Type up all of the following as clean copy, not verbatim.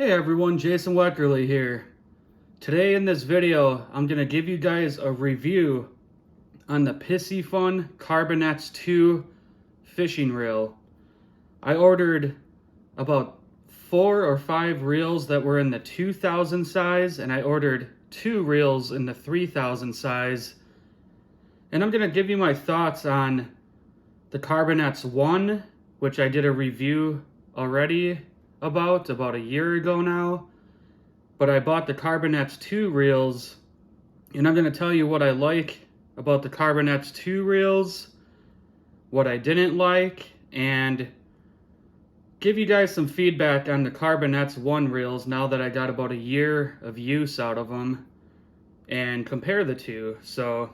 Hey everyone, Jason Weckerle here. Today in this video, I'm going to give you guys a review on the Piscifun Carbon X II fishing reel. I ordered about 4 or 5 reels that were in the 2000 size, and I ordered 2 reels in the 3000 size. And I'm going to give you my thoughts on the Carbon X1, which I did a review already about a year ago now. But I bought the Carbon X II reels, and I'm going to tell you what I like about the Carbon X II reels, what I didn't like, and give you guys some feedback on the Carbon X1 reels now that I got about a year of use out of them, and compare the two. So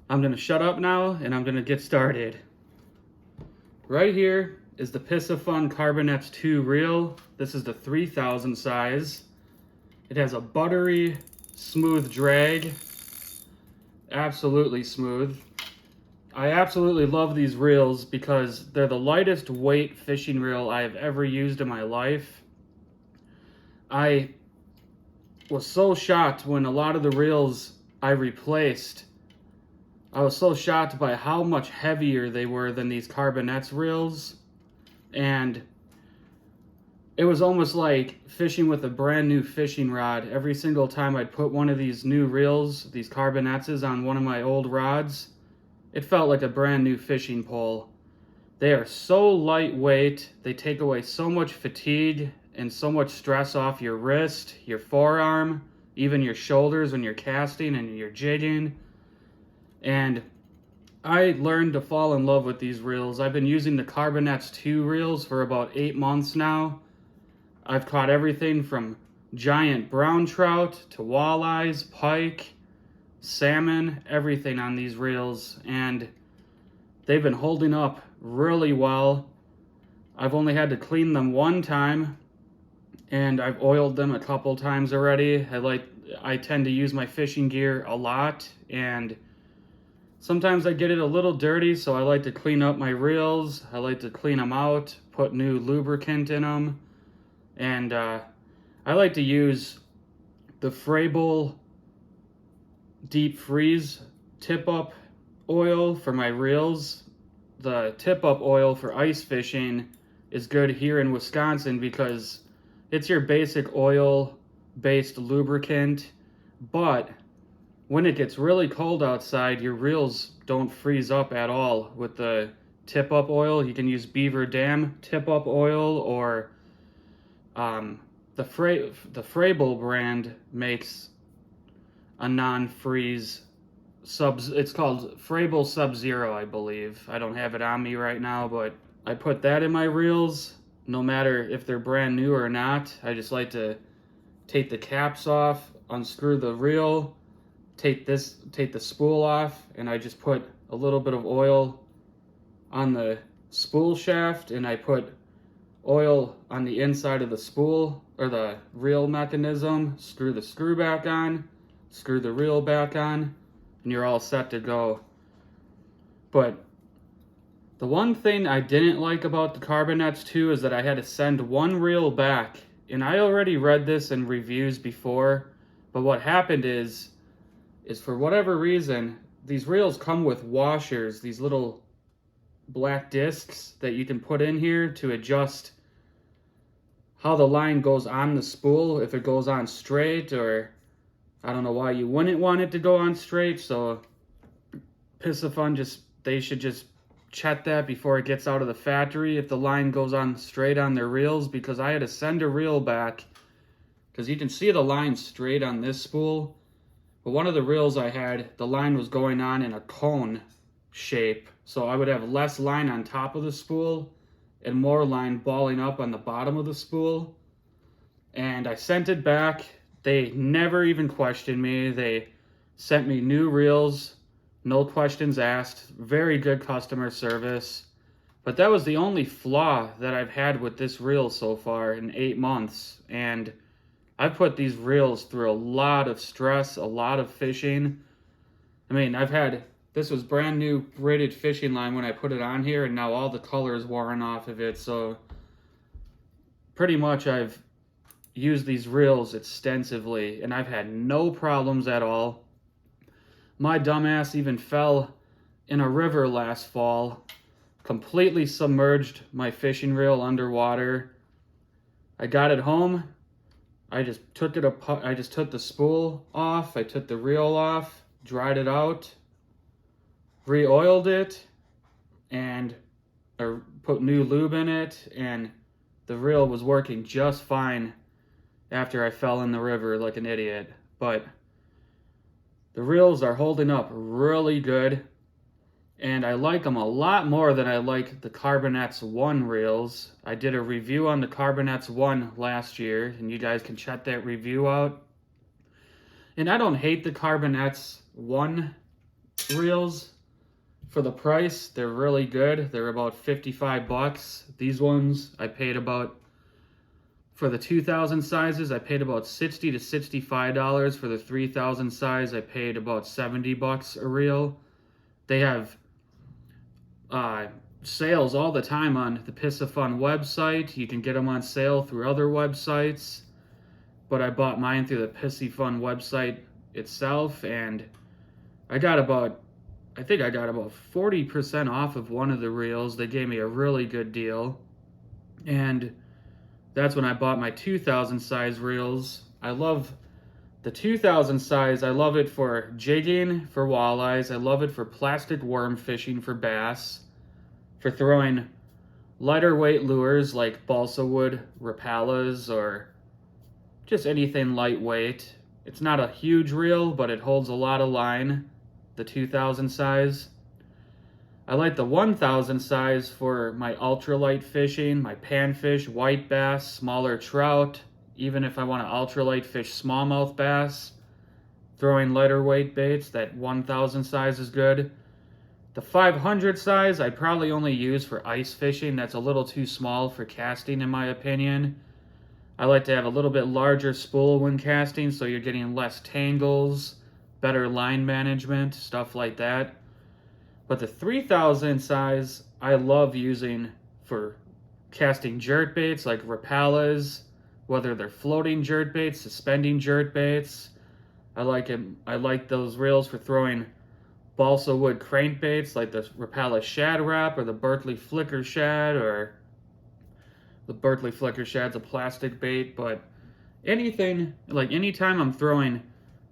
I'm going to shut up now, and I'm going to get started. Right here is the Piscifun Carbon X II reel. This is the 3000 size. It has a buttery, smooth drag. Absolutely smooth. I absolutely love these reels because they're the lightest weight fishing reel I have ever used in my life. I was so shocked when a lot of the reels I replaced, I was so shocked by how much heavier they were than these Carbon X reels. And it was almost like fishing with a brand new fishing rod. Every single time I'd put one of these new reels, these Carbon X's, on one of my old rods, it felt like a brand new fishing pole. They are so lightweight. They take away so much fatigue and so much stress off your wrist, your forearm, even your shoulders when you're casting and you're jigging. And I learned to fall in love with these reels. I've been using the Carbon X II reels for about 8 months now. I've caught everything from giant brown trout to walleyes, pike, salmon, everything on these reels, and they've been holding up really well. I've only had to clean them one time, and I've oiled them a couple times already. I tend to use my fishing gear a lot, and sometimes I get it a little dirty, so I like to clean up my reels. I like to clean them out, put new lubricant in them. And I like to use the Weckerle deep freeze tip-up oil for my reels. The tip-up oil for ice fishing is good here in Wisconsin because it's your basic oil-based lubricant. But when it gets really cold outside, your reels don't freeze up at all with the tip-up oil. You can use Beaver Dam tip-up oil, or the Weckerle brand makes a non-freeze it's called Weckerle Sub-Zero, I believe. I don't have it on me right now, but I put that in my reels no matter if they're brand new or not. I just like to take the caps off, unscrew the reel, take the spool off, and I just put a little bit of oil on the spool shaft, and I put oil on the inside of the spool or the reel mechanism, screw the screw back on, screw the reel back on, and you're all set to go. But the one thing I didn't like about the Carbon X II is that I had to send one reel back. And I already read this in reviews before, but what happened is for whatever reason, these reels come with washers, these little black discs that you can put in here to adjust how the line goes on the spool, if it goes on straight, or I don't know why you wouldn't want it to go on straight. So Piscifun, they should just check that before it gets out of the factory if the line goes on straight on their reels, because I had to send a reel back because you can see the line straight on this spool. But one of the reels I had, the line was going on in a cone shape. So I would have less line on top of the spool and more line balling up on the bottom of the spool. And I sent it back. They never even questioned me. They sent me new reels, no questions asked. Very good customer service. But that was the only flaw that I've had with this reel so far in 8 months. And I've put these reels through a lot of stress, a lot of fishing. I mean, this was brand new braided fishing line when I put it on here, and now all the color is worn off of it. So pretty much I've used these reels extensively, and I've had no problems at all. My dumbass even fell in a river last fall, completely submerged my fishing reel underwater. I got it home. I just took the spool off, I took the reel off, dried it out, re-oiled it, and put new lube in it, and the reel was working just fine after I fell in the river like an idiot. But the reels are holding up really good, and I like them a lot more than I like the Carbon X1 reels. I did a review on the Carbon X1 last year, and you guys can check that review out. And I don't hate the Carbon X1 reels. For the price, they're really good. They're about 55 bucks. These ones I paid about, for the 2,000 sizes, I paid about $60 to $65. For the 3,000 size, I paid about 70 bucks a reel. They have sales all the time on the Piscifun website. You can get them on sale through other websites, but I bought mine through the Piscifun website itself, and I think I got about 40% off of one of the reels. They gave me a really good deal, and that's when I bought my 2,000 size reels. I love the 2,000 size. I love it for jigging for walleyes. I love it for plastic worm fishing for bass, for throwing lighter weight lures like balsa wood rapalas or just anything lightweight. It's not a huge reel, but it holds a lot of line, the 2,000 size. I like the 1,000 size for my ultralight fishing, my panfish, white bass, smaller trout. Even if I want to ultralight fish smallmouth bass, throwing lighter weight baits, that 1,000 size is good. The 500 size I'd probably only use for ice fishing. That's a little too small for casting in my opinion. I like to have a little bit larger spool when casting, so you're getting less tangles, better line management, stuff like that. But the 3,000 size I love using for casting jerk baits like rapalas, whether they're floating jerk baits, suspending jerk baits. I like those reels for throwing balsa wood crankbaits like the Rapala Shad Wrap or the Berkeley Flicker Shad, or the Berkeley Flicker Shad's a plastic bait, but anything, like anytime I'm throwing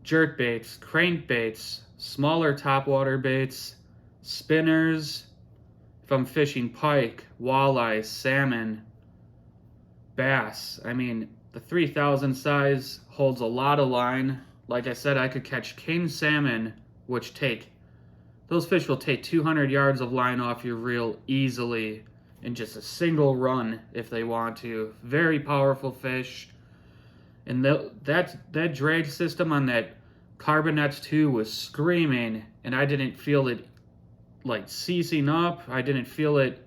jerk baits, crankbaits, smaller topwater baits, spinners, if I'm fishing pike, walleye, salmon, bass, I mean, the 3,000 size holds a lot of line. Like I said, I could catch king salmon, those fish will take 200 yards of line off your reel easily in just a single run if they want to. Very powerful fish. And that drag system on that Carbon X II was screaming, and I didn't feel it like ceasing up. I didn't feel it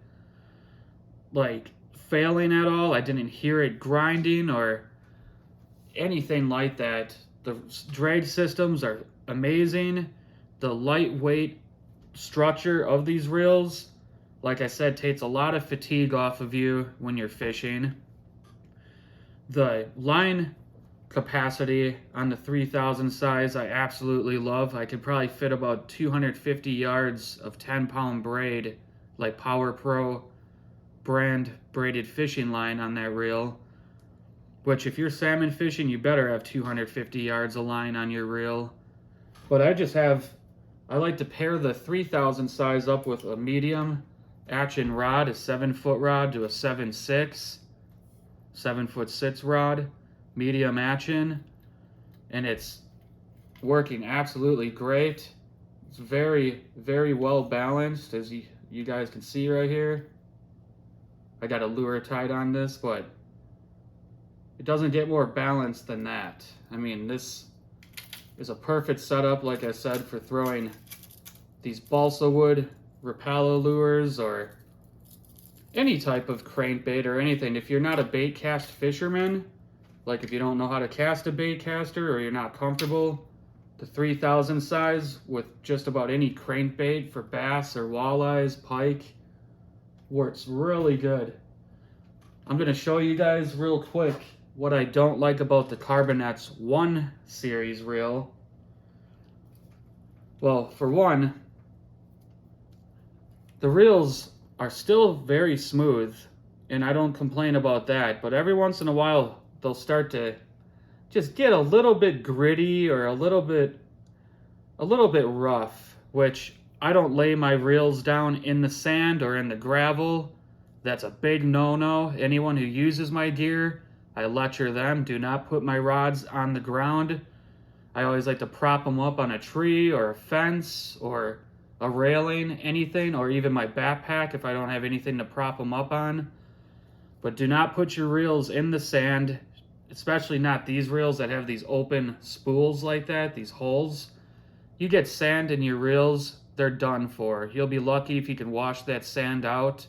like failing at all. I didn't hear it grinding or anything like that. The drag systems are amazing. The lightweight structure of these reels, like I said, takes a lot of fatigue off of you when you're fishing. The line capacity on the 3,000 size I absolutely love. I could probably fit about 250 yards of 10-pound braid, like Power Pro brand braided fishing line on that reel, which if you're salmon fishing, you better have 250 yards of line on your reel. But I like to pair the 3,000 size up with a medium action rod, a 7-foot rod to a 7.6, 7'6" rod, medium action, and it's working absolutely great. It's very, very well balanced, as you guys can see right here. I got a lure tied on this, but it doesn't get more balanced than that. I mean, this is a perfect setup, like I said, for throwing these balsa wood Rapala lures or any type of crankbait or anything. If you're not a bait cast fisherman, like if you don't know how to cast a bait caster or you're not comfortable, the 3,000 size with just about any crankbait for bass or walleyes, pike, works really good. I'm going to show you guys real quick what I don't like about the Carbon X I series reel, well, for one, the reels are still very smooth, and I don't complain about that, but every once in a while, they'll start to just get a little bit gritty or a little bit rough, which I don't lay my reels down in the sand or in the gravel. That's a big no-no. Anyone who uses my gear, I lecture them. Do not put my rods on the ground. I always like to prop them up on a tree or a fence or a railing, anything, or even my backpack if I don't have anything to prop them up on. But do not put your reels in the sand, especially not these reels that have these open spools like that, these holes. You get sand in your reels, they're done for. You'll be lucky if you can wash that sand out.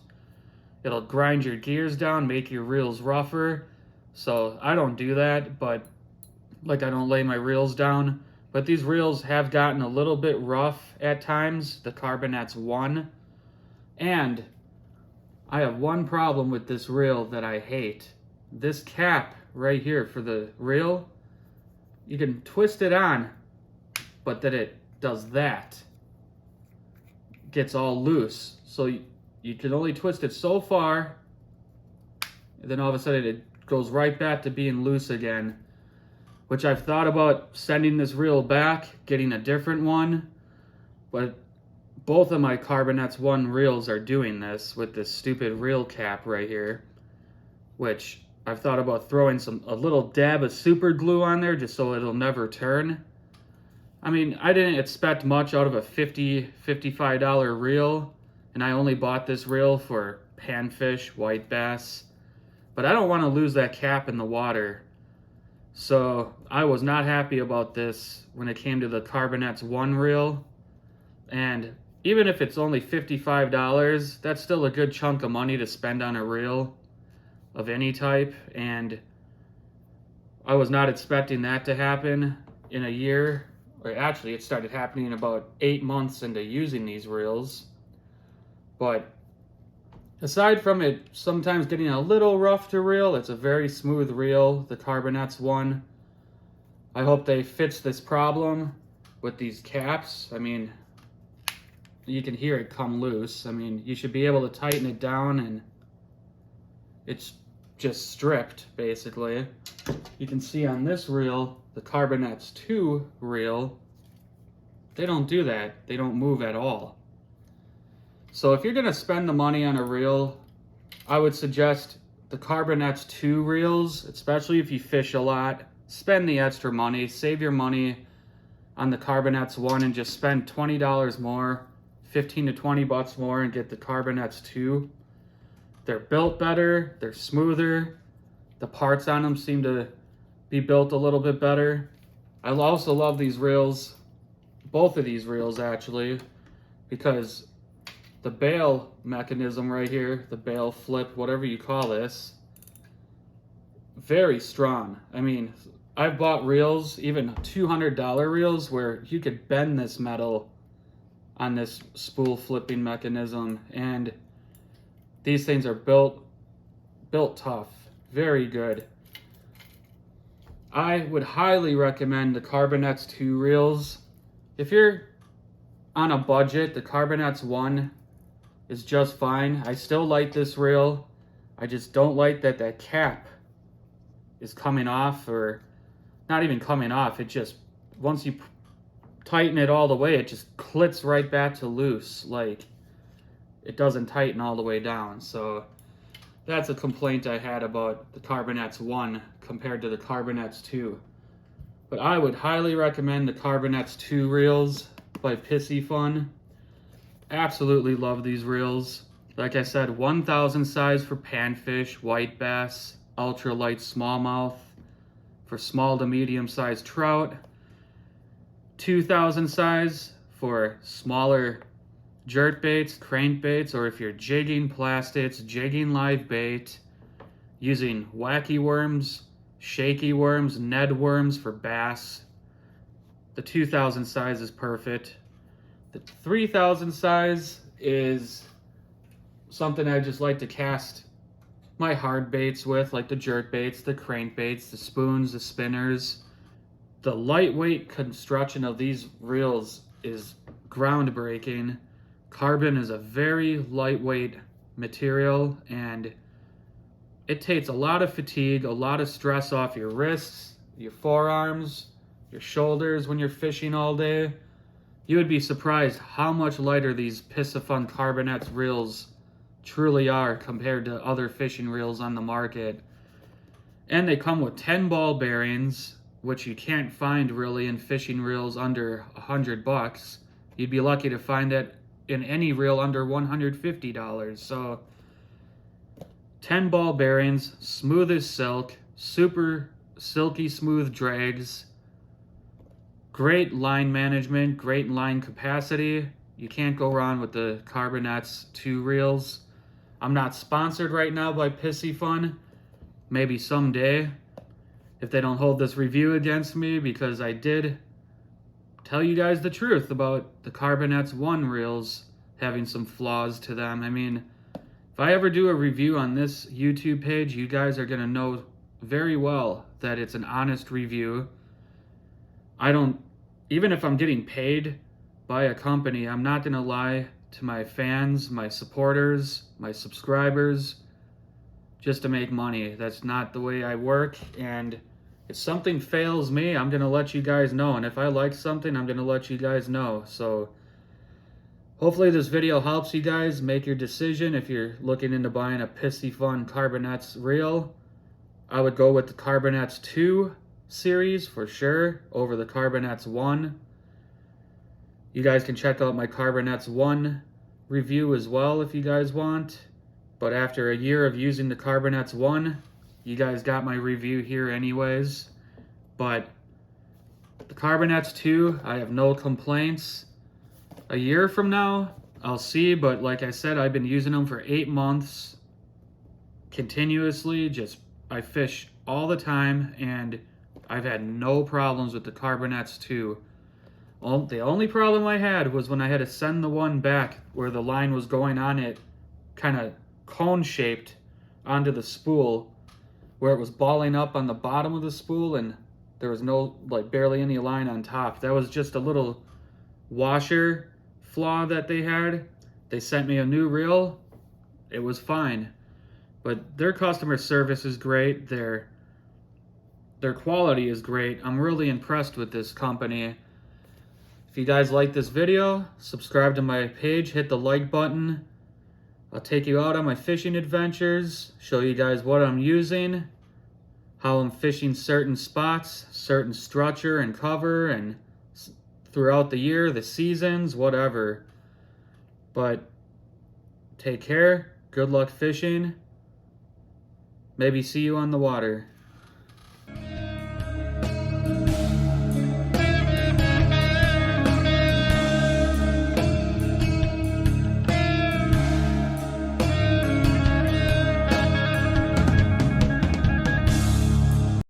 It'll grind your gears down, make your reels rougher. So I don't do that, but like I don't lay my reels down. But these reels have gotten a little bit rough at times, the Carbon X I. And I have one problem with this reel that I hate. This cap right here for the reel, you can twist it on, but then it does that. Gets all loose. So you can only twist it so far, and then all of a sudden it goes right back to being loose again. Which I've thought about sending this reel back, getting a different one, but both of my Carbon X I reels are doing this with this stupid reel cap right here, which I've thought about throwing a little dab of super glue on there just so it'll never turn. I mean, I didn't expect much out of a $55 reel, and I only bought this reel for panfish, white bass, but I don't want to lose that cap in the water. So I was not happy about this when it came to the Carbon X I reel, and even if it's only $55, that's still a good chunk of money to spend on a reel of any type, and I was not expecting that to happen in a year. Or actually, it started happening about 8 months into using these reels. But aside from it sometimes getting a little rough to reel, it's a very smooth reel, the Carbon X I. I hope they fix this problem with these caps. I mean, you can hear it come loose. I mean, you should be able to tighten it down and it's just stripped, basically. You can see on this reel, the Carbon X II reel, they don't do that. They don't move at all. So if you're gonna spend the money on a reel, I would suggest the Carbon X II reels, especially if you fish a lot. Spend the extra money, save your money on the Carbon X I and just spend $20 more, 15 to 20 bucks more and get the Carbon X II. They're built better, they're smoother, the parts on them seem to be built a little bit better. I also love these reels, both of these reels actually, because the bail mechanism right here, the bail flip, whatever you call this, very strong. I mean, I've bought reels, even $200 reels, where you could bend this metal on this spool flipping mechanism, and these things are built tough, very good. I would highly recommend the Carbon X II reels. If you're on a budget, the Carbon X I is just fine. I still like this reel. I just don't like that that cap is coming off, or not even coming off. It just, once you tighten it all the way, it just clips right back to loose. Like, it doesn't tighten all the way down. So that's a complaint I had about the Carbon X I compared to the Carbon X II. But I would highly recommend the Carbon X II reels by Piscifun. Absolutely love these reels. Like I said, 1000 size for panfish, white bass, ultralight smallmouth for small to medium sized trout, 2000 size for smaller jerk baits, crankbaits, or if you're jigging plastics, jigging live bait, using wacky worms, shaky worms, Ned worms for bass. The 2000 size is perfect. The 3000 size is something I just like to cast my hard baits with, like the jerk baits, the crank baits, the spoons, the spinners. The lightweight construction of these reels is groundbreaking. Carbon is a very lightweight material, and it takes a lot of fatigue, a lot of stress off your wrists, your forearms, your shoulders when you're fishing all day. You would be surprised how much lighter these Piscifun Carbon X reels truly are compared to other fishing reels on the market. And they come with 10 ball bearings, which you can't find really in fishing reels under $100. You'd be lucky to find that in any reel under $150. So 10 ball bearings, smooth as silk, super silky smooth drags, great line management, great line capacity. You can't go wrong with the Carbon X II reels. I'm not sponsored right now by Piscifun. Maybe someday, if they don't hold this review against me, because I did tell you guys the truth about the Carbon X I reels having some flaws to them. I mean, if I ever do a review on this YouTube page, you guys are going to know very well that it's an honest review. Even if I'm getting paid by a company, I'm not going to lie to my fans, my supporters, my subscribers, just to make money. That's not the way I work, and if something fails me, I'm going to let you guys know, and if I like something, I'm going to let you guys know. So hopefully this video helps you guys make your decision. If you're looking into buying a Piscifun Carbon X reel, I would go with the Carbon X II series for sure over the Carbon X I. You guys can check out my Carbon X I review as well if you guys want. But after a year of using the Carbon X I, you guys got my review here anyways. But the Carbon X II, I have no complaints. A year from now, I'll see, but like I said, I've been using them for 8 months continuously. I fish all the time, and I've had no problems with the Carbon X II. The only problem I had was when I had to send the one back where the line was going on it, kind of cone-shaped onto the spool, where it was balling up on the bottom of the spool, and there was no, barely any line on top. That was just a little washer flaw that they had. They sent me a new reel. It was fine. But their customer service is great. Their quality is great. I'm really impressed with this company. If you guys like this video, subscribe to my page, hit the like button. I'll take you out on my fishing adventures, show you guys what I'm using, how I'm fishing certain spots, certain structure and cover, and throughout the year, the seasons, whatever. But take care, good luck fishing, maybe see you on the water.